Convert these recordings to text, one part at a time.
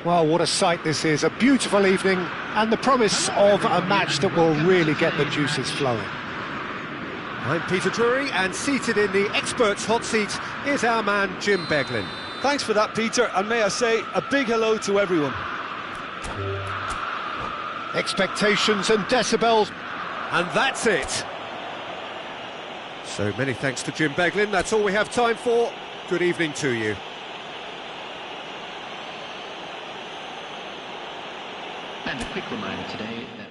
Well, what a sight this is, a beautiful evening and the promise of a match that will really get the juices flowing. I'm Peter Drury, and seated in the experts' hot seat is our man Jim Beglin. Thanks for that, Peter, and may I say a big hello to everyone. Expectations and decibels, and that's it. So many thanks to Jim Beglin, that's all we have time for. Good evening to you. And a quick reminder today that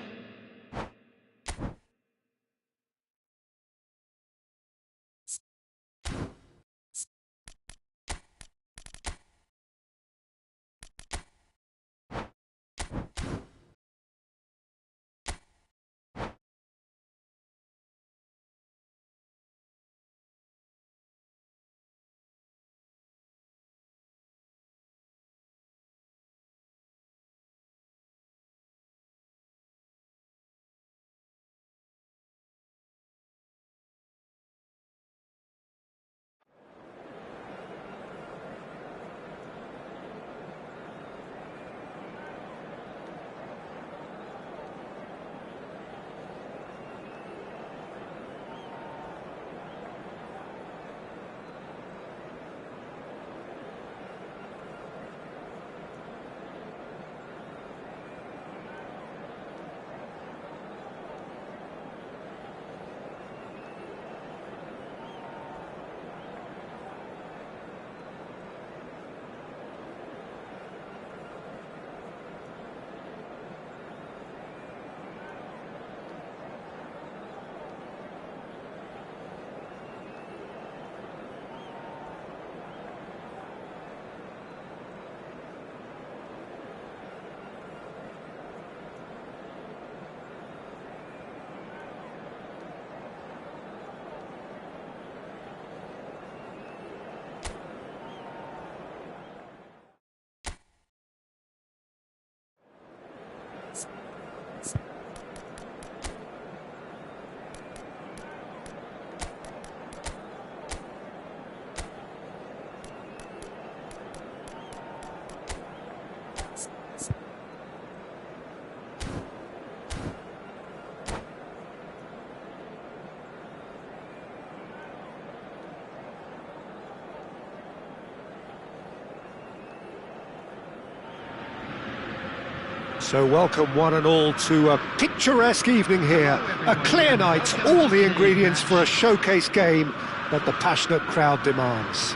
So welcome one and all to a picturesque evening here, a clear night, all the ingredients for a showcase game that the passionate crowd demands.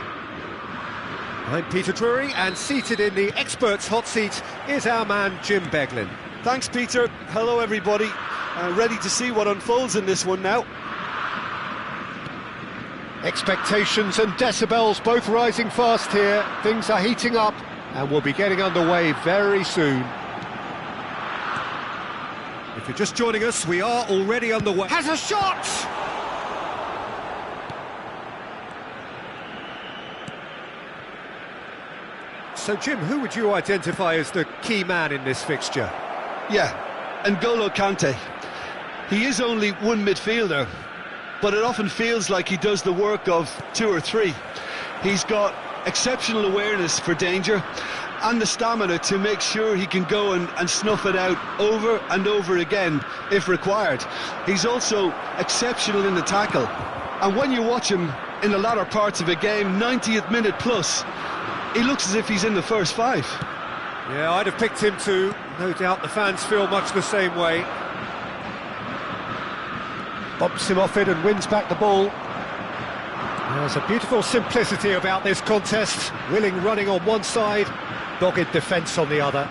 I'm Peter Drury, and seated in the experts' hot seat is our man Jim Beglin. Thanks, Peter. Hello, everybody. Ready to see what unfolds in this one now. Expectations and decibels both rising fast here. Things are heating up and we'll be getting underway very soon. If you're just joining us, we are already underway. Has a shot! So, Jim, who would you identify as the key man in this fixture? Yeah, N'Golo Kante. He is only one midfielder, but it often feels like he does the work of two or three. He's got exceptional awareness for danger and the stamina to make sure he can go and snuff it out over and over again if required. He's also exceptional in the tackle, and when you watch him in the latter parts of a game, 90th minute plus, he looks as if he's in the first five. Yeah, I'd have picked him too. No doubt the fans feel much the same way. Bumps him off it and wins back the ball. There's a beautiful simplicity about this contest. Willing running on one side, dogged defence on the other.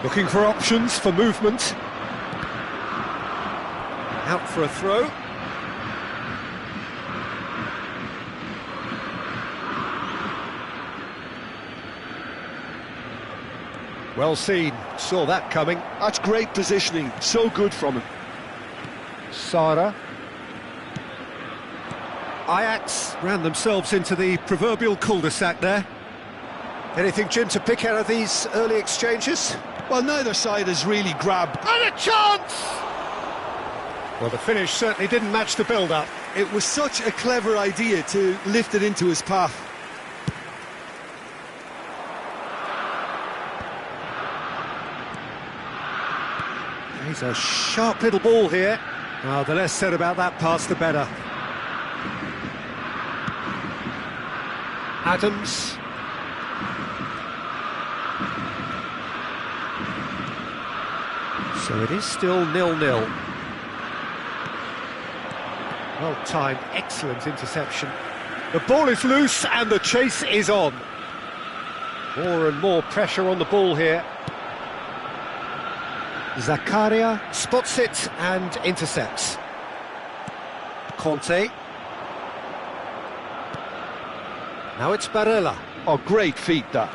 Looking for options for movement. Out for a throw. Well seen, saw that coming. That's great positioning, so good from him. Sara. Ajax ran themselves into the proverbial cul-de-sac there. Anything, Jim, to pick out of these early exchanges? Well, neither side has really grabbed. And a chance! Well, the finish certainly didn't match the build-up. It was such a clever idea to lift it into his path. He's a sharp little ball here. Oh, the less said about that pass, the better. Adams. So it is still 0-0. Well timed, excellent interception. The ball is loose and the chase is on. More and more pressure on the ball here. Zakaria spots it and intercepts. Conte. Now it's Barella. Oh, great feat, that.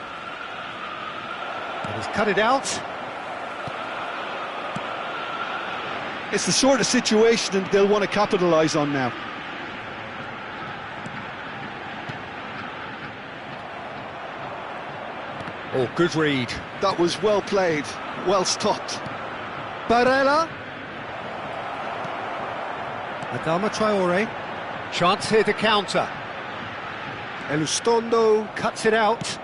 And he's cut it out. It's the sort of situation that they'll want to capitalise on now. Oh, good read. That was well played, well stopped. Barella. Adama Traore. Chance here to counter. Elustondo cuts it out.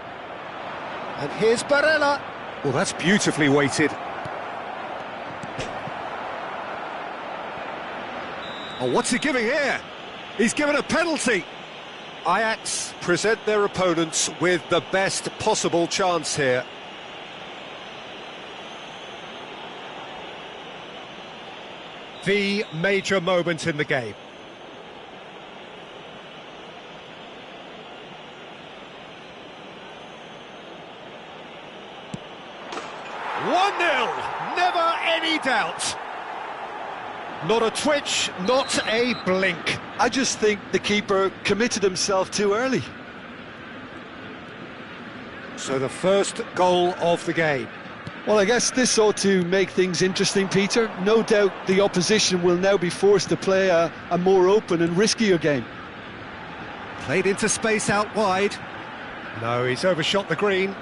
And here's Barella. Well, that's beautifully weighted. Oh, what's he giving here? He's given a penalty. Ajax present their opponents with the best possible chance here. The major moment in the game. Never any doubt. Not a twitch, not a blink. I just think the keeper committed himself too early. So the first goal of the game. Well, I guess this ought to make things interesting, Peter. No doubt the opposition will now be forced to play a more open and riskier game. Played into space out wide. No, he's overshot the green.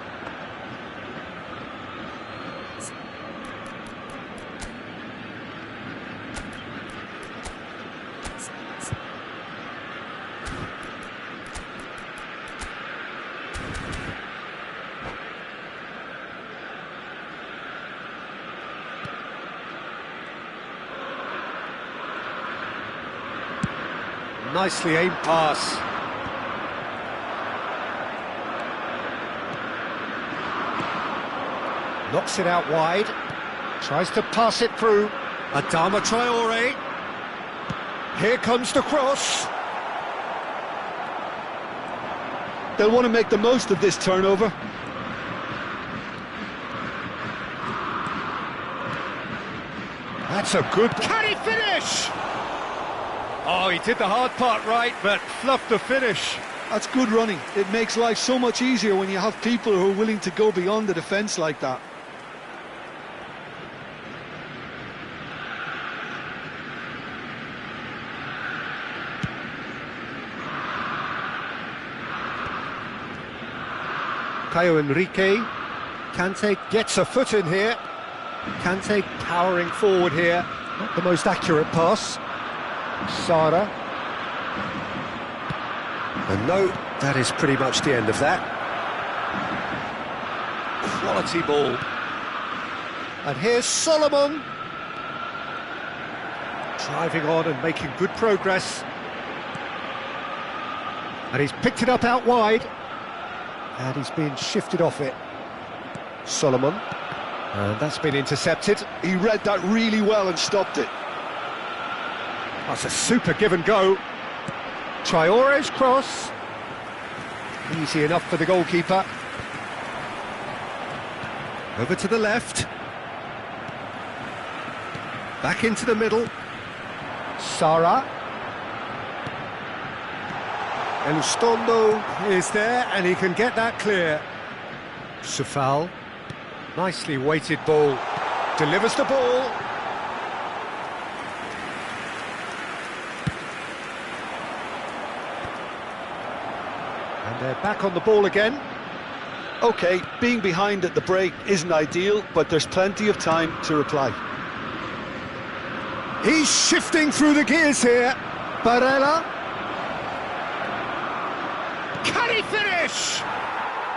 Nicely aimed pass. Knocks it out wide. Tries to pass it through. Adama Traore. Here comes the cross. They'll want to make the most of this turnover. That's a good... Can he finish? Oh, he did the hard part right, but fluffed the finish. That's good running. It makes life so much easier when you have people who are willing to go beyond the defence like that. Caio Henrique. Kante gets a foot in here. Kante powering forward here. Not the most accurate pass. Sara. And no, that is pretty much the end of that. Quality ball. And here's Solomon. Driving on and making good progress. And he's picked it up out wide. And he's been shifted off it. Solomon. And that's been intercepted. He read that really well and stopped it. That's a super give and go. Traore's cross. Easy enough for the goalkeeper. Over to the left. Back into the middle. Sara. Elustondo is there and he can get that clear. Sufal. Nicely weighted ball. Delivers the ball. And they're back on the ball again. OK, being behind at the break isn't ideal, but there's plenty of time to reply. He's shifting through the gears here. Barella. Can he finish?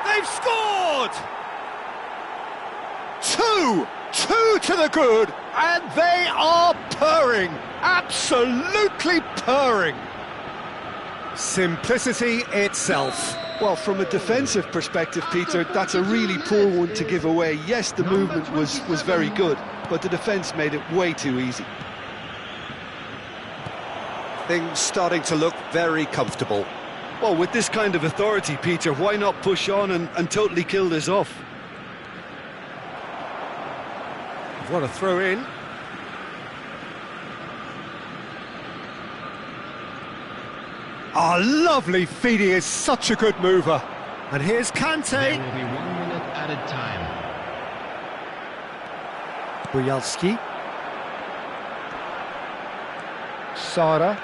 They've scored! 2! two to the good, and they are purring, absolutely purring. Simplicity itself. Well, from a defensive perspective, Peter, that's a really poor one to give away. Yes, the movement was very good, but the defence made it way too easy. Things starting to look very comfortable. Well, with this kind of authority, Peter, why not push on and totally kill this off? What a throw in. Ah, lovely feed, he is such a good mover. And here's Kante. There will be 1 minute added time. Bujalski. Sada.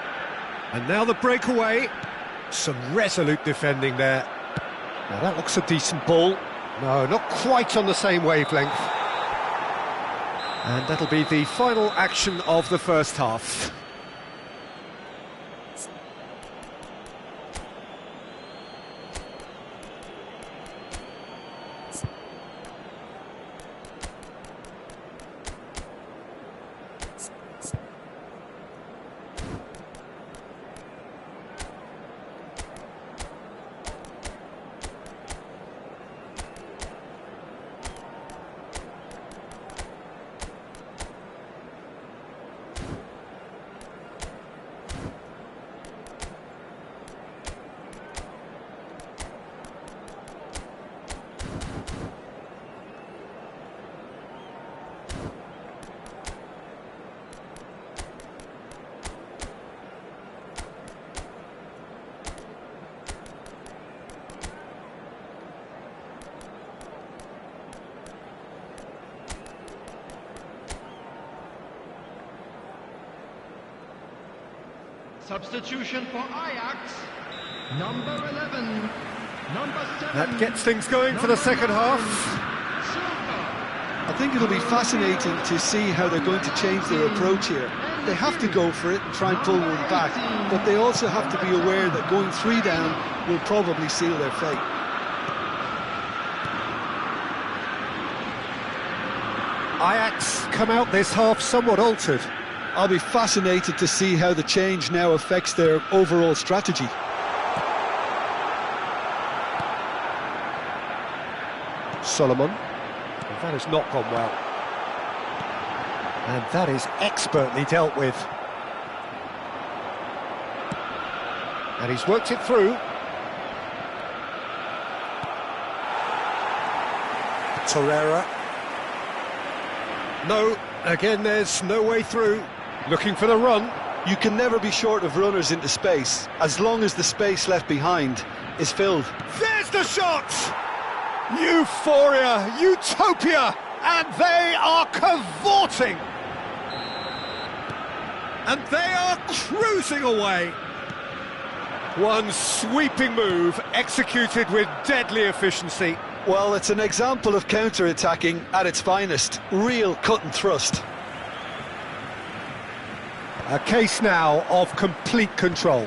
And now the breakaway. Some resolute defending there. Now that looks a decent ball. No, not quite on the same wavelength. And that'll be the final action of the first half. Substitution for Ajax. Number 11. Number 7. That gets things going for the second half. I think it'll be fascinating to see how they're going to change their approach here. They have to go for it and try and pull one back, but they also have to be aware that going 3 down will probably seal their fate. Ajax come out this half somewhat altered. I'll be fascinated to see how the change now affects their overall strategy. Solomon. Well, that has not gone well. And that is expertly dealt with. And he's worked it through. Torreira. No, again there's no way through. Looking for the run. You can never be short of runners into space, as long as the space left behind is filled. There's the shot! Euphoria, utopia, and they are cavorting. And they are cruising away. One sweeping move executed with deadly efficiency. Well, it's an example of counter-attacking at its finest. Real cut and thrust. A case now of complete control.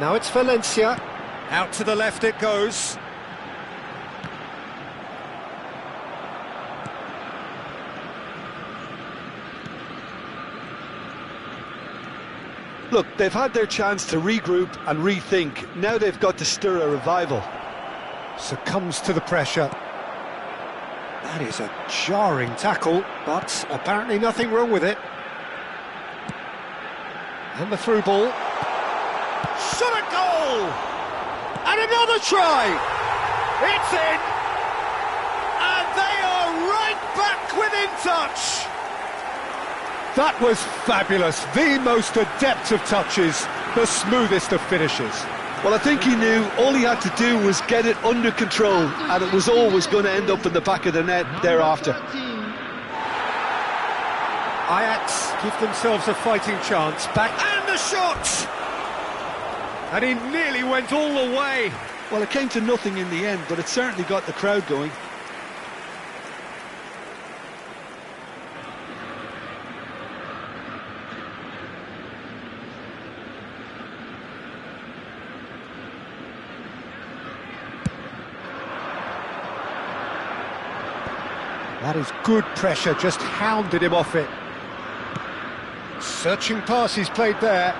Now it's Valencia. Out to the left it goes. Look, they've had their chance to regroup and rethink. Now they've got to stir a revival. Succumbs to the pressure. That is a jarring tackle, but apparently nothing wrong with it. And the through ball. Shot at goal! And another try! It's in! And they are right back within touch! That was fabulous. The most adept of touches, the smoothest of finishes. Well, I think he knew all he had to do was get it under control, and it was always going to end up in the back of the net thereafter. Ajax give themselves a fighting chance. Back and the shot! And he nearly went all the way. Well, it came to nothing in the end, but it certainly got the crowd going. That is good pressure, just hounded him off it. Searching pass he's played there.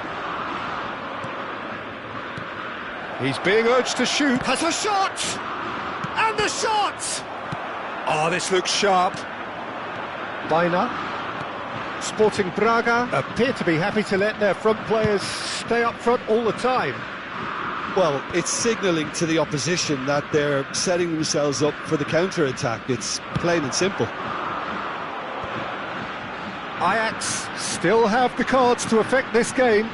He's being urged to shoot. Has a shot! And the shot! Oh, this looks sharp. Bina. Sporting Braga appear to be happy to let their front players stay up front all the time. Well, it's signalling to the opposition that they're setting themselves up for the counter-attack. It's plain and simple. Ajax still have the cards to affect this game.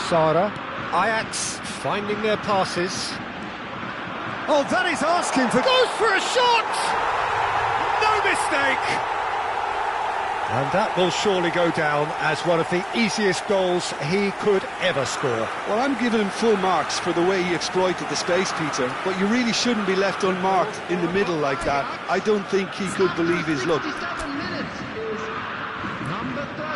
Sara. Ajax finding their passes. Oh, that is asking for... Goes for a shot! No mistake! And that will surely go down as one of the easiest goals he could ever score. Well, I'm giving him full marks for the way he exploited the space, Peter, but you really shouldn't be left unmarked in the middle like that. I don't think he could believe his luck. 67 minutes is number 13.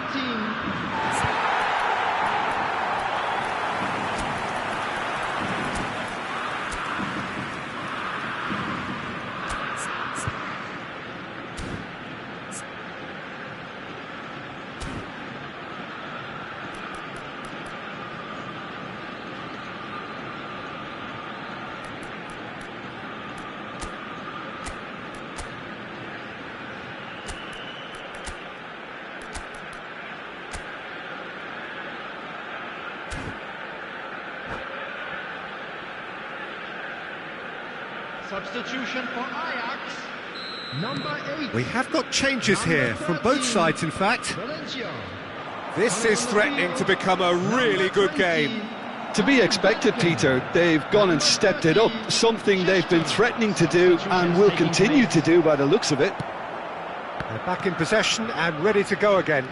Substitution for Ajax, number 8. We have got changes here, from both sides in fact. Valencia. This is threatening to become a really good game. To be expected, Peter. They've gone and stepped it up, something they've been threatening to do and will continue to do by the looks of it. They're back in possession and ready to go again.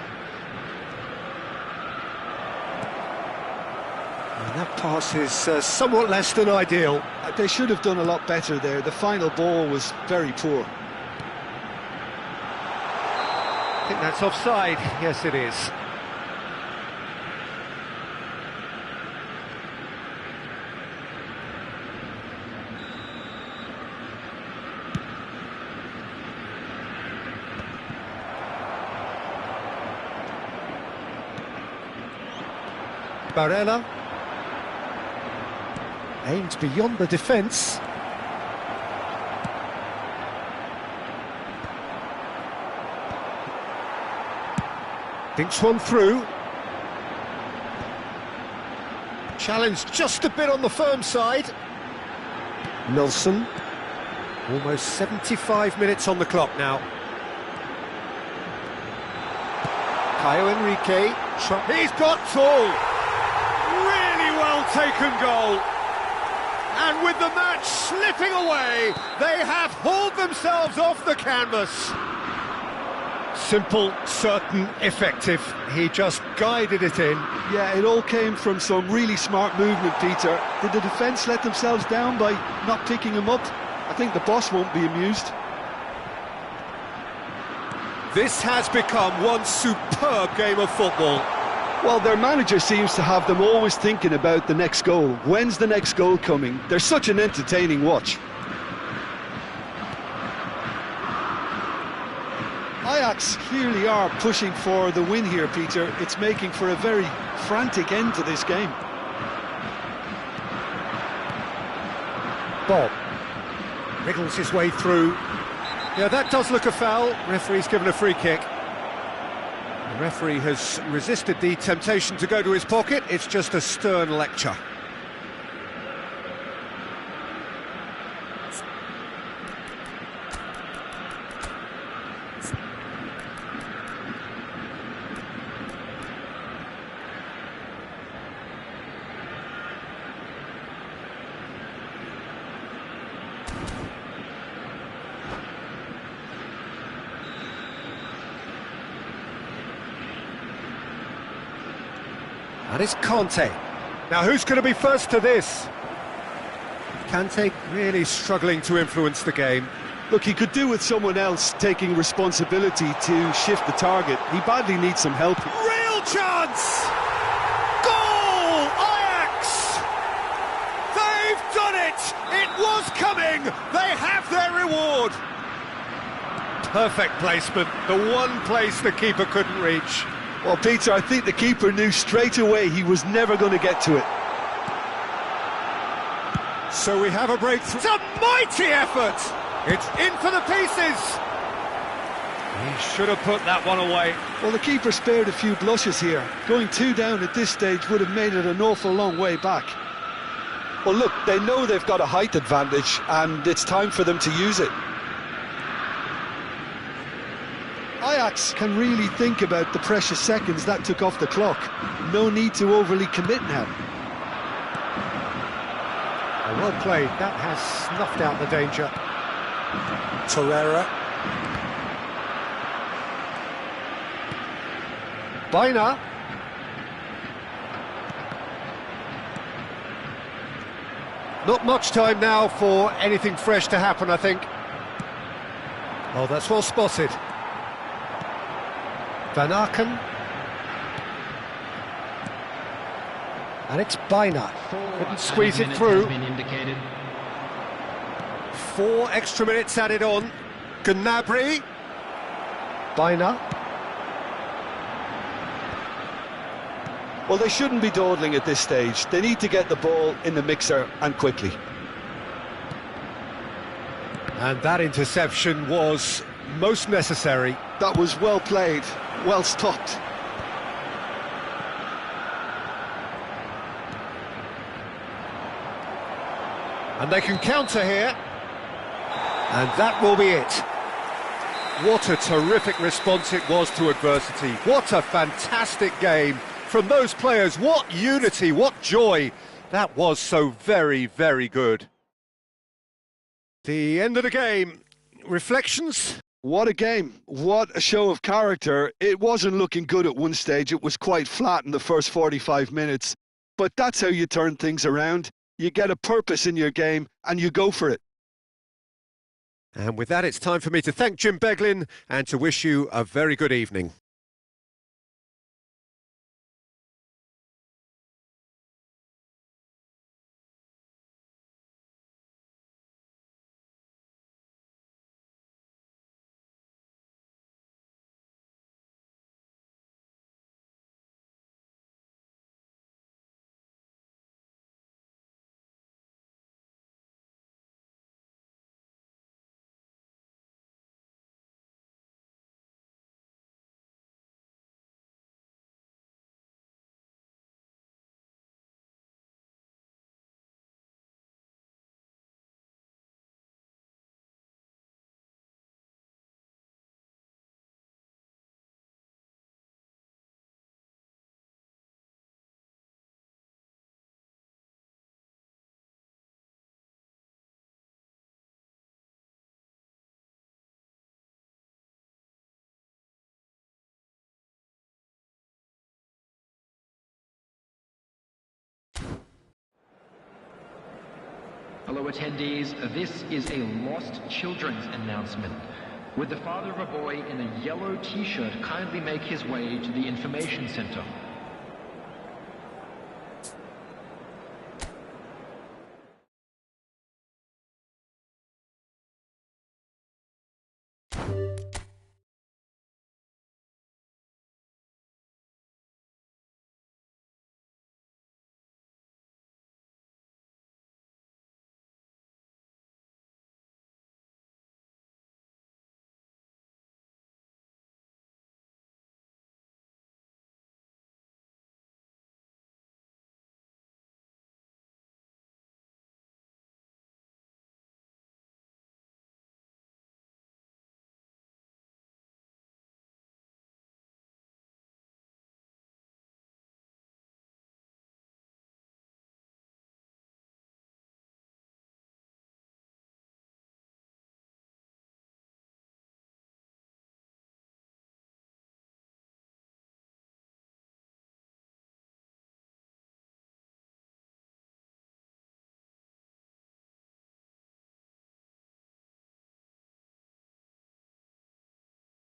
And that pass is somewhat less than ideal. They should have done a lot better there. The final ball was very poor. I think that's offside. Yes, it is. Barella. Aimed beyond the defence. Thinks one through. Challenge just a bit on the firm side. Nilsson. Almost 75 minutes on the clock now. Caio Henrique. He's got two. Really well taken goal. And with the match slipping away, they have hauled themselves off the canvas. Simple, certain, effective. He just guided it in. Yeah, it all came from some really smart movement, Peter. Did the defence let themselves down by not picking him up? I think the boss won't be amused. This has become one superb game of football. Well, their manager seems to have them always thinking about the next goal. When's the next goal coming? They're such an entertaining watch. Ajax clearly are pushing for the win here, Peter. It's making for a very frantic end to this game. Bob wriggles his way through. Yeah, that does look a foul. Referee's given a free kick. The referee has resisted the temptation to go to his pocket. It's just a stern lecture. And it's Kante. Now who's going to be first to this? Kante really struggling to influence the game. Look, he could do with someone else taking responsibility to shift the target. He badly needs some help. Real chance! Goal! Ajax! They've done it! It was coming! They have their reward! perfect placement, the one place the keeper couldn't reach. Well, Peter, I think the keeper knew straight away he was never going to get to it. So we have a breakthrough. It's a mighty effort! It's in for the pieces! He should have put that one away. Well, the keeper spared a few blushes here. Going 2 down at this stage would have made it an awful long way back. Well, look, they know they've got a height advantage, and it's time for them to use it. Ajax can really think about the precious seconds that took off the clock. No need to overly commit now. Well played, that has snuffed out the danger. Torreira. Baina. Not much time now for anything fresh to happen, I think. Oh, that's well spotted. Van Aken. And it's Baina. Couldn't squeeze it through. 4 extra minutes added on. Gnabry. Baina. Well, they shouldn't be dawdling at this stage. They need to get the ball in the mixer, and quickly. And that interception was most necessary. That was well played, well stopped. And they can counter here. And that will be it. What a terrific response it was to adversity. What a fantastic game from those players. What unity, what joy. That was so very, very good. The end of the game. Reflections? What a game. What a show of character. It wasn't looking good at one stage. It was quite flat in the first 45 minutes. But that's how you turn things around. You get a purpose in your game and you go for it. And with that, it's time for me to thank Jim Beglin and to wish you a very good evening. Hello attendees, this is a lost children's announcement. Would the father of a boy in a yellow t-shirt kindly make his way to the information center?